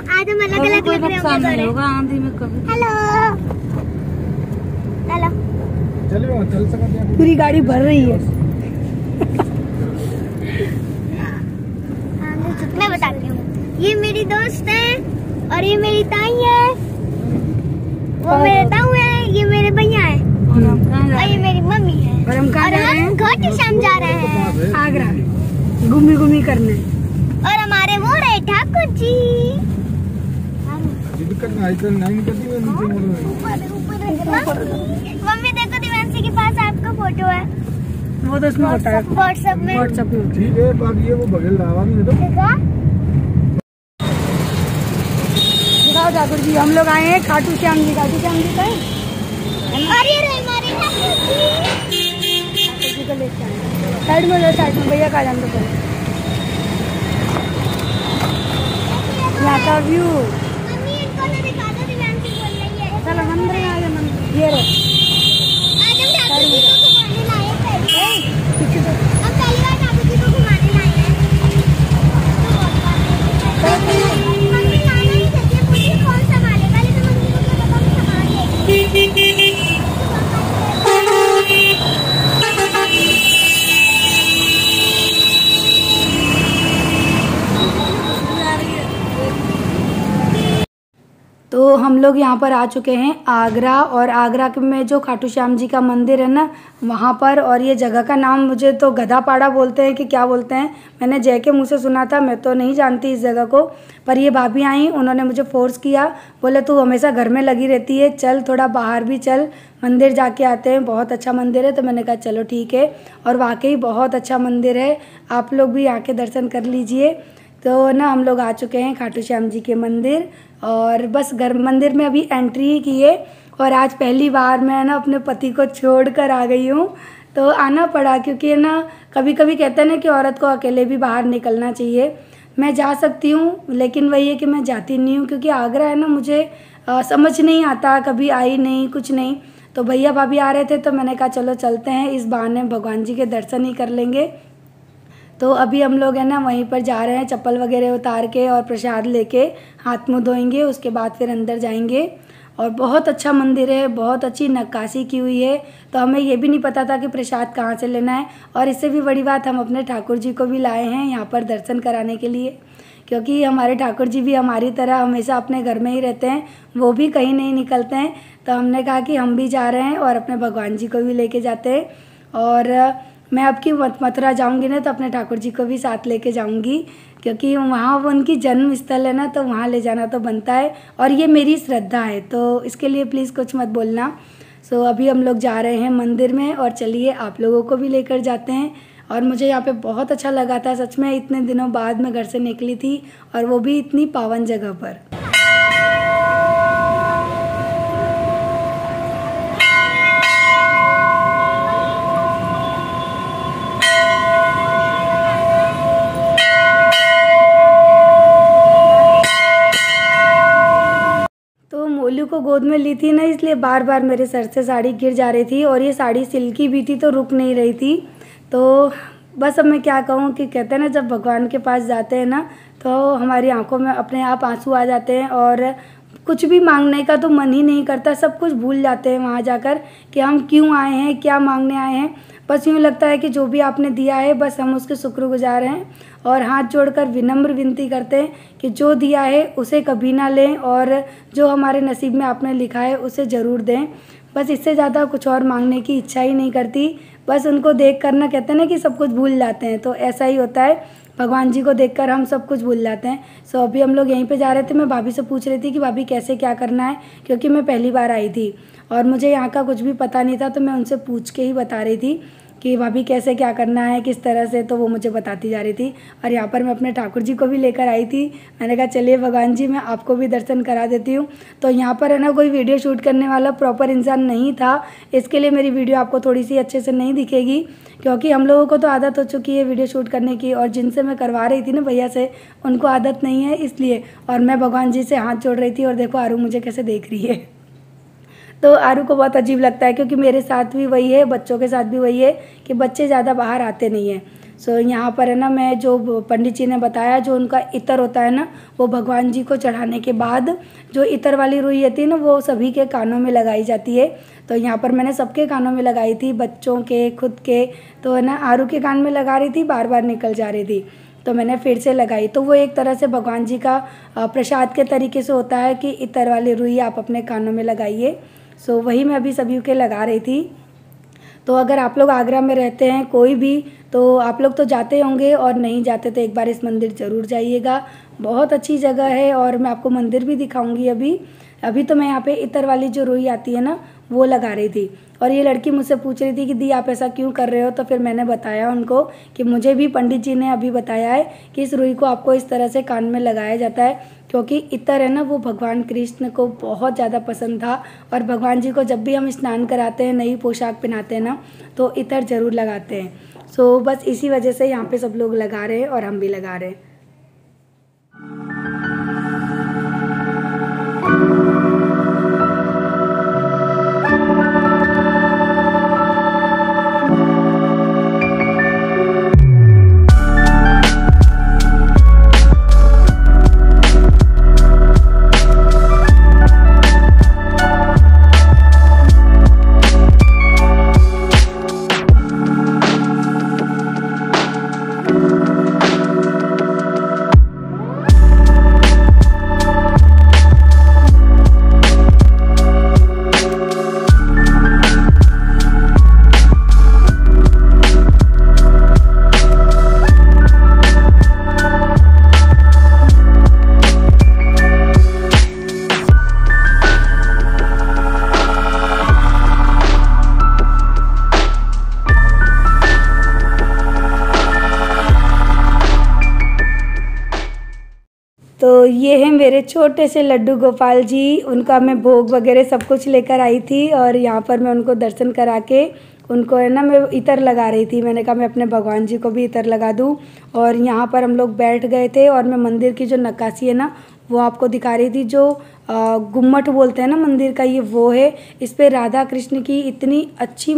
आज हम अलग अलग लग रहे होंगे। आंधी में कभी। हेलो हेलो, चल सकते हैं। पूरी गाड़ी भर रही है। मैं बताती हूँ, ये मेरी दोस्त है और ये मेरी ताई है, वो मेरे ताऊ है, ये मेरे भैया है और ये मेरी मम्मी है। और हम कहाँ जा रहे हैं? घाटू श्याम जा रहे हैं, आगरा घूमी घूमी करने। और हमारे वो रहे ठाकुर जी। मम्मी देखो दिवांशी के पास आपका फोटो है, वो तो उसमें होता है व्हाट्सएप में। ठीक है, बाकी ये वो बगल लावा नहीं है तो दिखाओ ठाकुर जी। हम लोग आए हैं खाटू श्याम जी। खाटू श्याम जी का है हमारे ठाकुर जी को लेके आए। साइड में भैया का जान दो। यहाँ का व्यू। मम्मी इनको ना दिखा दो, दिवांशी बोल रही है। चलो मंदिर में आ गए। मंदिर ये रहे। आज हम ठाकुर जी को घुमाने लाए हैं पहले। पीछे तो हम पहली बार ठाकुर जी को घुमाने लाए हैं। मम्मी लाना ही चाहिए, पूछिए कौन संभालेगा, लेकिन मम्मी को क्या पता, हम संभाल लेंगे। तो हम लोग यहाँ पर आ चुके हैं आगरा, और आगरा में जो खाटू श्याम जी का मंदिर है ना वहाँ पर। और ये जगह का नाम मुझे तो गधापाड़ा बोलते हैं कि क्या बोलते हैं, मैंने जय के मुँह से सुना था, मैं तो नहीं जानती इस जगह को। पर ये भाभी आई, उन्होंने मुझे फोर्स किया, बोले तू हमेशा घर में लगी रहती है, चल थोड़ा बाहर भी चल, मंदिर जाके आते हैं, बहुत अच्छा मंदिर है। तो मैंने कहा चलो ठीक है, और वाकई बहुत अच्छा मंदिर है, आप लोग भी आके दर्शन कर लीजिए। तो ना हम लोग आ चुके हैं खाटू श्याम जी के मंदिर, और बस मंदिर में अभी एंट्री ही की है। और आज पहली बार मैं ना अपने पति को छोड़ कर आ गई हूँ, तो आना पड़ा, क्योंकि ना कभी कभी कहते हैं ना कि औरत को अकेले भी बाहर निकलना चाहिए। मैं जा सकती हूँ, लेकिन वही है कि मैं जाती नहीं हूँ, क्योंकि आगरा है ना मुझे समझ नहीं आता, कभी आई नहीं, कुछ नहीं। तो भैया भाभी आ रहे थे, तो मैंने कहा चलो चलते हैं, इस बहाने भगवान जी के दर्शन ही कर लेंगे। तो अभी हम लोग है ना वहीं पर जा रहे हैं, चप्पल वगैरह उतार के और प्रसाद लेके हाथ मुँह धोएंगे, उसके बाद फिर अंदर जाएंगे। और बहुत अच्छा मंदिर है, बहुत अच्छी नक्काशी की हुई है। तो हमें ये भी नहीं पता था कि प्रसाद कहाँ से लेना है। और इससे भी बड़ी बात, हम अपने ठाकुर जी को भी लाए हैं यहाँ पर दर्शन कराने के लिए, क्योंकि हमारे ठाकुर जी भी हमारी तरह हमेशा अपने घर में ही रहते हैं, वो भी कहीं नहीं निकलते हैं। तो हमने कहा कि हम भी जा रहे हैं और अपने भगवान जी को भी लेके जाते हैं। और मैं अब की मथुरा जाऊंगी ना, तो अपने ठाकुर जी को भी साथ लेके जाऊंगी, क्योंकि वहाँ वो उनकी जन्म स्थल है ना, तो वहाँ ले जाना तो बनता है, और ये मेरी श्रद्धा है, तो इसके लिए प्लीज़ कुछ मत बोलना। सो अभी हम लोग जा रहे हैं मंदिर में, और चलिए आप लोगों को भी लेकर जाते हैं। और मुझे यहाँ पे बहुत अच्छा लगा था सच में, इतने दिनों बाद मैं घर से निकली थी, और वो भी इतनी पावन जगह पर। मोलू को गोद में ली थी ना, इसलिए बार बार मेरे सर से साड़ी गिर जा रही थी, और ये साड़ी सिल्की भी थी तो रुक नहीं रही थी। तो बस अब मैं क्या कहूँ कि कहते हैं ना, जब भगवान के पास जाते हैं ना, तो हमारी आंखों में अपने आप आंसू आ जाते हैं, और कुछ भी मांगने का तो मन ही नहीं करता, सब कुछ भूल जाते हैं वहाँ जाकर कि हम क्यों आए हैं, क्या मांगने आए हैं। बस यूँ लगता है कि जो भी आपने दिया है, बस हम उसके शुक्रगुजार हैं, और हाथ जोड़कर विनम्र विनती करते हैं कि जो दिया है उसे कभी ना लें, और जो हमारे नसीब में आपने लिखा है उसे ज़रूर दें। बस इससे ज़्यादा कुछ और मांगने की इच्छा ही नहीं करती। बस उनको देख कर ना, कहते हैं ना कि सब कुछ भूल जाते हैं, तो ऐसा ही होता है, भगवान जी को देखकर हम सब कुछ भूल जाते हैं। सो अभी हम लोग यहीं पे जा रहे थे, मैं भाभी से पूछ रही थी कि भाभी कैसे क्या करना है, क्योंकि मैं पहली बार आई थी और मुझे यहाँ का कुछ भी पता नहीं था, तो मैं उनसे पूछ के ही बता रही थी कि भाभी कैसे क्या करना है, किस तरह से, तो वो मुझे बताती जा रही थी। और यहाँ पर मैं अपने ठाकुर जी को भी लेकर आई थी, मैंने कहा चलिए भगवान जी मैं आपको भी दर्शन करा देती हूँ। तो यहाँ पर है ना कोई वीडियो शूट करने वाला प्रॉपर इंसान नहीं था, इसके लिए मेरी वीडियो आपको थोड़ी सी अच्छे से नहीं दिखेगी, क्योंकि हम लोगों को तो आदत हो चुकी है वीडियो शूट करने की, और जिनसे मैं करवा रही थी ना भैया से, उनको आदत नहीं है इसलिए। और मैं भगवान जी से हाथ जोड़ रही थी, और देखो आरू मुझे कैसे देख रही है। तो आरू को बहुत अजीब लगता है, क्योंकि मेरे साथ भी वही है, बच्चों के साथ भी वही है कि बच्चे ज़्यादा बाहर आते नहीं हैं। सो यहाँ पर है ना, मैं जो पंडित जी ने बताया, जो उनका इत्र होता है ना, वो भगवान जी को चढ़ाने के बाद जो इत्र वाली रुई होती है ना, वो सभी के कानों में लगाई जाती है। तो यहाँ पर मैंने सबके कानों में लगाई थी, बच्चों के, खुद के। तो है ना, आरू के कान में लगा रही थी, बार बार निकल जा रही थी, तो मैंने फिर से लगाई। तो वो एक तरह से भगवान जी का प्रसाद के तरीके से होता है कि इत्र वाली रुई आप अपने कानों में लगाइए। सो वही मैं अभी सभी के लगा रही थी। तो अगर आप लोग आगरा में रहते हैं कोई भी, तो आप लोग तो जाते होंगे, और नहीं जाते तो एक बार इस मंदिर ज़रूर जाइएगा। बहुत अच्छी जगह है, और मैं आपको मंदिर भी दिखाऊंगी। अभी तो मैं यहाँ पे इत्र वाली जो रुई आती है ना, वो लगा रही थी। और ये लड़की मुझसे पूछ रही थी कि दी आप ऐसा क्यों कर रहे हो। तो फिर मैंने बताया उनको कि मुझे भी पंडित जी ने अभी बताया है कि इस रुई को आपको इस तरह से कान में लगाया जाता है, क्योंकि इत्र है ना, वो भगवान कृष्ण को बहुत ज़्यादा पसंद था। और भगवान जी को जब भी हम स्नान कराते हैं, नई पोशाक पहनाते हैं ना, तो इत्र ज़रूर लगाते हैं। सो बस इसी वजह से यहाँ पे सब लोग लगा रहे हैं, और हम भी लगा रहे हैं। तो ये है मेरे छोटे से लड्डू गोपाल जी। उनका मैं भोग वगैरह सब कुछ लेकर आई थी, और यहाँ पर मैं उनको दर्शन करा के उनको है ना, मैं इत्र लगा रही थी। मैंने कहा मैं अपने भगवान जी को भी इत्र लगा दूँ। और यहाँ पर हम लोग बैठ गए थे, और मैं मंदिर की जो नक्काशी है ना, वो आपको दिखा रही थी। जो गुम्मट बोलते हैं ना मंदिर का, ये वो है। इस पे राधा कृष्ण की इतनी अच्छी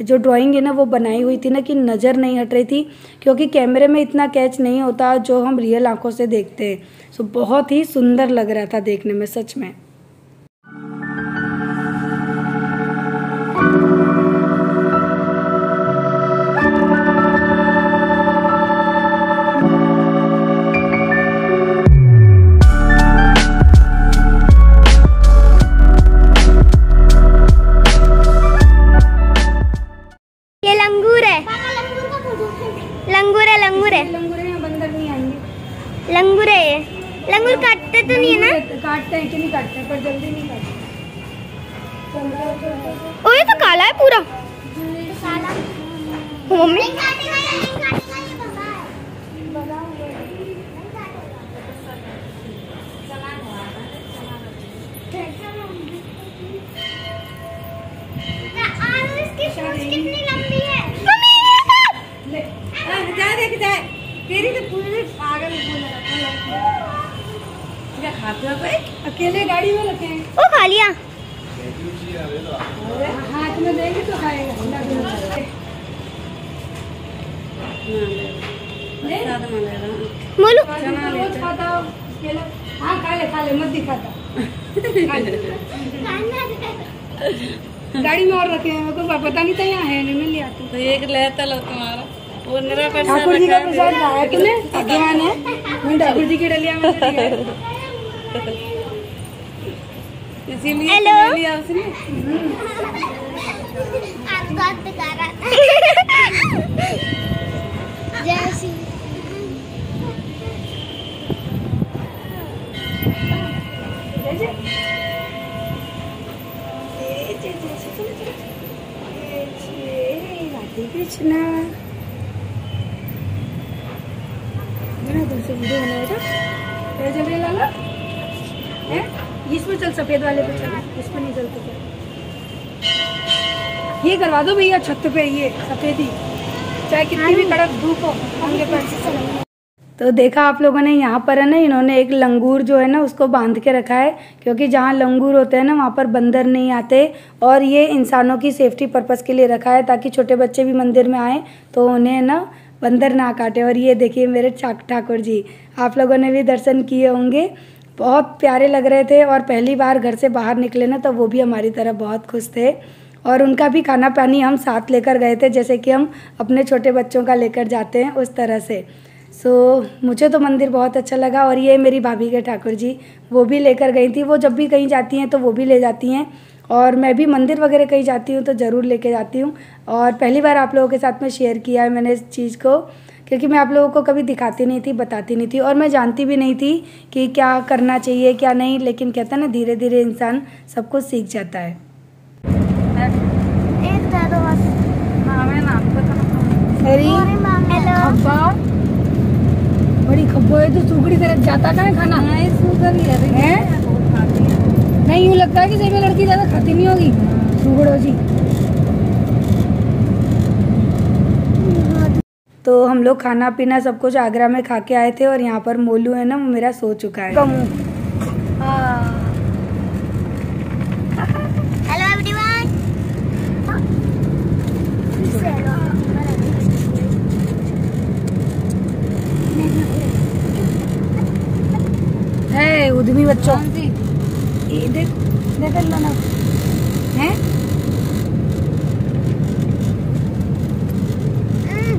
जो ड्राइंग है ना, वो बनाई हुई थी ना, कि नज़र नहीं हट रही थी, क्योंकि कैमरे में इतना कैच नहीं होता जो हम रियल आंखों से देखते हैं। सो बहुत ही सुंदर लग रहा था देखने में, सच में। लंगूर है ये। लंगूर काटते तो नहीं है ना? काटते हैं कि नहीं काटते, पर जल्दी नहीं काटते। ओ ये तो काला है पूरा। मम्मी कितनी लंबी है। तेरी तो पूरी पागल क्या खाते हो भाई? अकेले गाड़ी में रखे हैं। ओ खा लिया। हाथ में देंगे तो खाएगा। बोलो खाता हो? हाँ खा ले मत दिखाता। गाड़ी में और रखे हैं, मेरे को पता नहीं था यहाँ है, नहीं ले आती। तो एक लेता लो तुम्हारा वो निरा ठाकुर जी का प्रसाद लाया तूने? भगवान है, मैं ठाकुर जी की डलिया में से लिया। इसीलिए लिया उसने। जैसी राधे कृष्णा। से वीडियो बना बेटा, चल रही लाला है। इसमें चल, सफेद वाले पे चल, इसमें नहीं चलते क्या? ये करवा दो भैया छत पे, ये सफेदी, चाहे कितनी भी कड़क धूप हो, हमके पैर से चलेंगे। तो देखा आप लोगों ने, यहाँ पर है ना इन्होंने एक लंगूर जो है ना उसको बांध के रखा है, क्योंकि जहाँ लंगूर होते हैं ना वहाँ पर बंदर नहीं आते, और ये इंसानों की सेफ्टी पर्पज़ के लिए रखा है ताकि छोटे बच्चे भी मंदिर में आएँ तो उन्हें ना बंदर ना काटे। और ये देखिए मेरे ठाकुर जी, आप लोगों ने भी दर्शन किए होंगे, बहुत प्यारे लग रहे थे। और पहली बार घर से बाहर निकले ना तो वो भी हमारी तरह बहुत खुश थे, और उनका भी खाना पानी हम साथ लेकर गए थे, जैसे कि हम अपने छोटे बच्चों का लेकर जाते हैं उस तरह से। मुझे तो मंदिर बहुत अच्छा लगा। और ये मेरी भाभी के ठाकुर जी, वो भी लेकर गई थी। वो जब भी कहीं जाती हैं तो वो भी ले जाती हैं, और मैं भी मंदिर वगैरह कहीं जाती हूँ तो ज़रूर लेके जाती हूँ। और पहली बार आप लोगों के साथ में शेयर किया है मैंने इस चीज़ को, क्योंकि मैं आप लोगों को कभी दिखाती नहीं थी, बताती नहीं थी, और मैं जानती भी नहीं थी कि क्या करना चाहिए क्या नहीं। लेकिन कहता है ना, धीरे धीरे इंसान सब कुछ सीख जाता है। बड़ी खब्बो है तो सुगड़ी तरफ जाता का है खाना है? नहीं, यूँ लगता है कि सही में लड़की ज़्यादा खाती नहीं होगी सुगड़ो जी। तो हम लोग खाना पीना सब कुछ आगरा में खा के आए थे, और यहाँ पर मोलू है ना वो मेरा सो चुका है। Hello everyone. है उद्यमी बच्चों, देख लो ना है,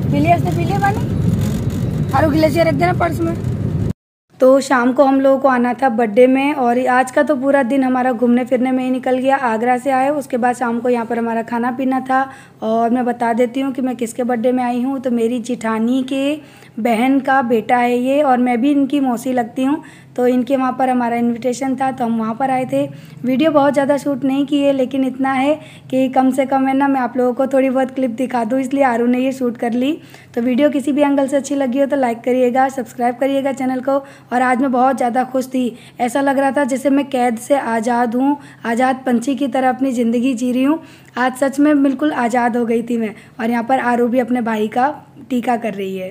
पीलिए से पीलिए पानी, आरो गिलास रख देना पर्स में। तो शाम को हम लोगों को आना था बर्थडे में, और आज का तो पूरा दिन हमारा घूमने फिरने में ही निकल गया। आगरा से आए, उसके बाद शाम को यहाँ पर हमारा खाना पीना था। और मैं बता देती हूँ कि मैं किसके बर्थडे में आई हूँ, तो मेरी जिठानी के बहन का बेटा है ये, और मैं भी इनकी मौसी लगती हूँ। तो इनके वहाँ पर हमारा इनविटेशन था तो हम वहाँ पर आए थे। वीडियो बहुत ज़्यादा शूट नहीं किए, लेकिन इतना है कि कम से कम है ना मैं आप लोगों को थोड़ी बहुत क्लिप दिखा दूँ, इसलिए आरू ने ये शूट कर ली। तो वीडियो किसी भी एंगल से अच्छी लगी हो तो लाइक करिएगा, सब्सक्राइब करिएगा चैनल को। और आज मैं बहुत ज़्यादा खुश थी, ऐसा लग रहा था जैसे मैं कैद से आज़ाद हूँ, आज़ाद पंछी की तरह अपनी ज़िंदगी जी रही हूँ। आज सच में बिल्कुल आज़ाद हो गई थी मैं। और यहाँ पर आरू भी अपने भाई का टीका कर रही है।